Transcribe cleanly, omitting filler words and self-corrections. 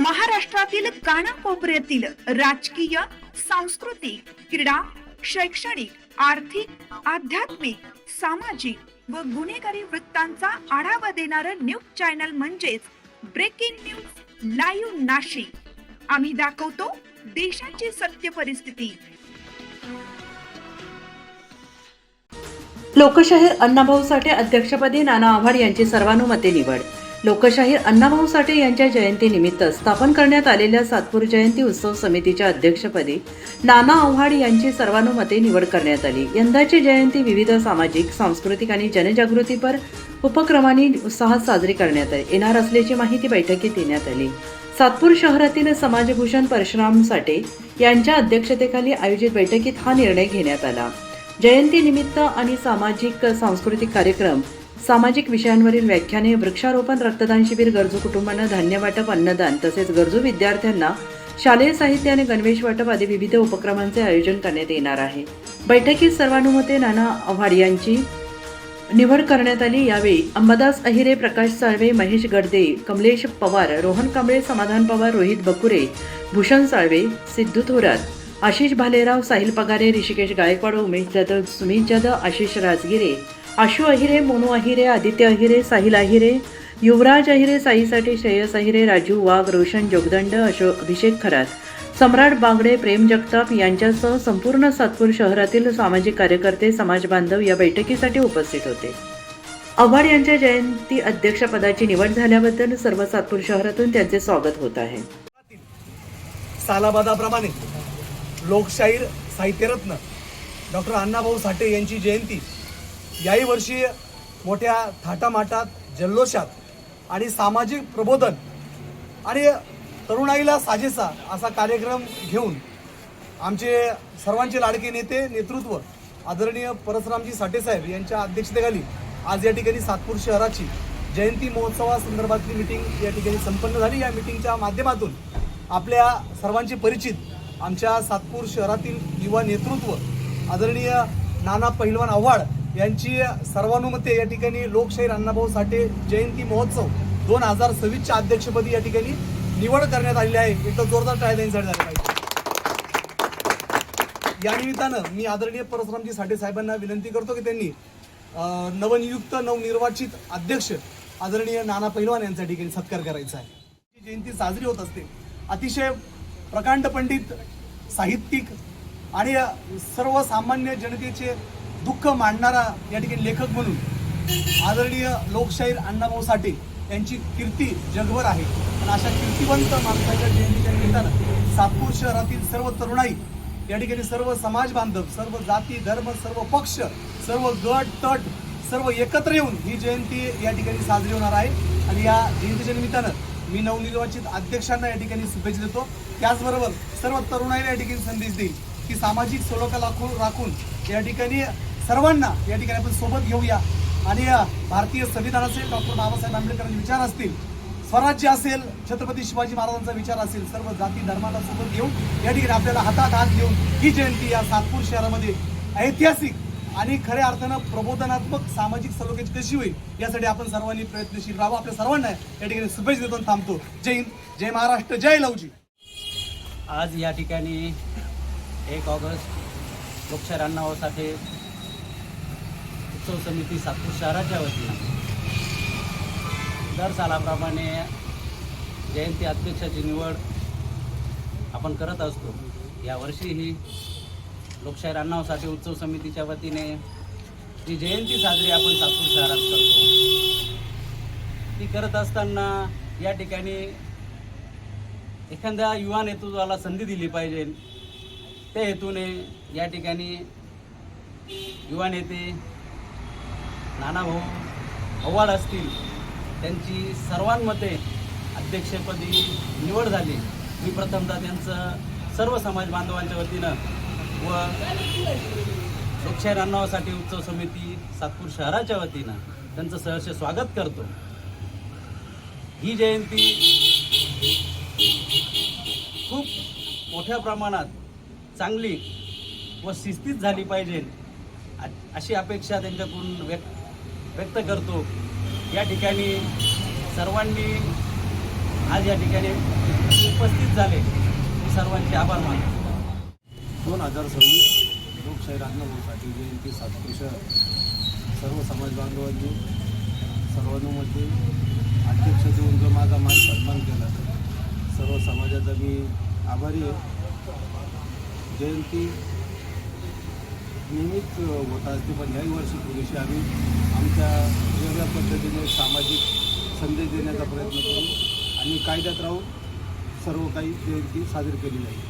महाराष्ट्रातील कानाकोपऱ्यातील राजकीय, सांस्कृतिक, क्रीडा, शैक्षणिक, आर्थिक, आध्यात्मिक, सामाजिक व गुन्हेगारी वृत्तांचा आढावा देणारं न्यूज चॅनल म्हणजेच ब्रेकिंग न्यूज लाईव्ह नाशिक। आम्ही दाखवतो देशाची सत्य परिस्थिती। लोकशाहीर अण्णाभाऊ साठे अध्यक्षपदी नाना आव्हाड यांची सर्वानुमते निवड। लोकशाहीर अण्णाभाऊ साठे यांच्या जयंतीनिमित्त स्थापन करण्यात आलेल्या सातपूर जयंती उत्सव समितीच्या अध्यक्षपदी नाना आव्हाड यांची सर्वानुमते निवड करण्यात आली। यंदाची जयंती विविध सामाजिक, सांस्कृतिक आणि जनजागृतीपर उपक्रमांनी उत्साहात साजरी करण्यात येणार असल्याची माहिती बैठकीत देण्यात आली। सातपूर शहरातील समाजभूषण परशुराम साठे यांच्या अध्यक्षतेखाली आयोजित बैठकीत हा निर्णय घेण्यात आला। जयंतीनिमित्त आणि सामाजिक सांस्कृतिक कार्यक्रम, सामाजिक विषयांवरील व्याख्याने, वृक्षारोपण, रक्तदान शिबिर, गरजू कुटुंबांना धान्य वाटप, अन्नदान तसेच गरजू विद्यार्थ्यांना शालेय साहित्य आणि गणवेश वाटप आदी विविध उपक्रमांचे आयोजन करण्यात येणार आहे। बैठकीत सर्वानुमते नाना आव्हाड यांची निवड करण्यात आली। यावेळी अंबादास अहिरे, प्रकाश साळवे, महेश गडदे, कमलेश पवार, रोहन कांबळे, समाधान पवार, रोहित बकुरे, भूषण साळवे, सिद्धू थोरात, आशिष भालेराव, साहिल पगारे, ऋषिकेश गायकवाड, उमेश जाधव, सुमित जाधव, आशिष राजगिरे, आशू अहिरे, मोनू अहिरे, आदित्य अहिरे, साहिल अहिरे, युवराज अहिरे, साई साठे, श्रेयस अहिरे, राजू वाघ, रोशन जोगदंड, अभिषेक खरात, सम्राट बागडे, प्रेम जगताप यांच्यासह संपूर्ण सातपूर शहरातील सामाजिक कार्यकर्ते, समाज बांधव या बैठकीसाठी उपस्थित होते। आव्हाड यांच्या जयंती अध्यक्षपदाची निवड झाल्याबद्दल सर्व सातपूर शहरातून त्यांचे स्वागत होत आहे। सालाबादाप्रमाणे लोकशाहीर साहित्यरत्न डॉक्टर अण्णाभाऊ साठे यांची जयंती याही वर्षी मोठ्या थाटामाटात, जल्लोषात आणि सामाजिक प्रबोधन आणि तरुणाईला साजेसा असा कार्यक्रम घेऊन आमचे सर्वांचे लाडके नेते, नेतृत्व आदरणीय परशुरामजी साठे साहेब यांच्या अध्यक्षतेखाली आज या ठिकाणी सातपूर शहराची जयंती महोत्सवासंदर्भातली मीटिंग या ठिकाणी संपन्न झाली। या मीटिंगच्या माध्यमातून आपल्या सर्वांचे परिचित आमच्या सातपूर शहरातील युवा नेतृत्व आदरणीय नाना पहिलवान आव्हाड यांची सर्वानुमते या ठिकाणी लोकशाहीर अण्णाभाऊ साठे जयंती महोत्सव 2026च्या अध्यक्षपदी या ठिकाणी निवड करण्यात आलेली आहे। एक जोरदार टाळ्या त्यांच्यासाठी झाला पाहिजे। या निमित्तानं मी आदरणीय परशुरामजी साठे साहेबांना विनंती करतो की त्यांनी नवनियुक्त, नवनिर्वाचित अध्यक्ष आदरणीय नाना पहिलवान यांच्या ठिकाणी सत्कार करायचा आहे। ही जयंती साजरी होत असते। अतिशय प्रकांड पंडित, साहित्यिक आणि सर्वसामान्य जनतेचे दुःख मांडणारा या ठिकाणी लेखक म्हणून आदरणीय लोकशाहीर अण्णाभाऊ साठे यांची कीर्ती जगभर आहे। आणि अशा कीर्तिवंत माणसाच्या जयंतीच्या निमित्तानं सातपूर शहरातील सर्व तरुणाई या ठिकाणी, सर्व समाज बांधव, सर्व जाती, धर्म, सर्व पक्ष, सर्व गट तट सर्व एकत्र येऊन ही जयंती या ठिकाणी साजरी होणार आहे। आणि या जयंतीच्या निमित्तानं मी नवनिर्वाचित अध्यक्षांना या ठिकाणी शुभेच्छा देतो। त्याचबरोबर सर्व तरुणाईला या ठिकाणी संदेश देईल की सामाजिक सलोखा राखून या ठिकाणी सर्वांना या ठिकाणी आपण सोबत घेऊया आणि भारतीय संविधानाचे डॉक्टर बाबासाहेब आंबेडकरांचे विचार असतील, स्वराज्य असेल, छत्रपती शिवाजी महाराजांचा विचार असेल, सर्व जाती धर्माला सोबत घेऊन या ठिकाणी आपल्याला हातात हात घेऊन ही जयंती या सातपूर शहरामध्ये ऐतिहासिक आणि खऱ्या अर्थानं प्रबोधनात्मक सामाजिक सलोख्याची कशी होईल यासाठी आपण सर्वांनी प्रयत्नशील राहावं। आपल्या सर्वांना या ठिकाणी शुभेच्छा देतो, थांबतो। जय हिंद, जय महाराष्ट्र, जय लवजी। आज या ठिकाणी 1 ऑगस्ट लोकशाहीर अण्णाभाऊ साठे उत्सव समिती सातपूर शहराच्या वतीनं दर सालाप्रमाणे जयंती अध्यक्षाची निवड आपण करत असतो। यावर्षीही लोकशाहीर अण्णाभाऊ साठे उत्सव समितीच्या वतीने जी जयंती साजरी आपण सातपूर शहरात करतो, ती करत असताना या ठिकाणी एखाद्या युवा नेतृत्वाला संधी दिली पाहिजे। त्या हेतूने या ठिकाणी युवा नेते नानाभाऊ आव्हाड असतील, त्यांची सर्वांमध्ये अध्यक्षपदी निवड झाली। मी प्रथमतः त्यांचं सर्व समाज बांधवांच्या वतीनं व लोकशाहीर अण्णाभाऊ साठे उत्सव समिती सातपूर शहराच्या वतीनं त्यांचं सहर्ष स्वागत करतो। ही जयंती खूप मोठ्या प्रमाणात चांगली व शिस्तीत झाली पाहिजे अशी अपेक्षा त्यांच्याकडून व्यक्त करतो। या ठिकाणी सर्वांनी आज या ठिकाणी उपस्थित झाले मी सर्वांचे आभार मानतो. 2026 लोकशाहीर अण्णाभाऊसाठी जयंती सातपूर सर्व समाज बांधवांनी सर्वांमध्ये अध्यक्ष देऊन जो माझा मान सन्मान केला सर्व समाजाचा मी आभारी आहे. जयंती नेहमीच होत असते पण याही वर्षी थोडीशी आम्ही आमच्या वेगळ्या पद्धतीने सामाजिक संदेश देण्याचा प्रयत्न करू आणि कायद्यात राहून सर्व काही जयंती साजरी केली जाईल.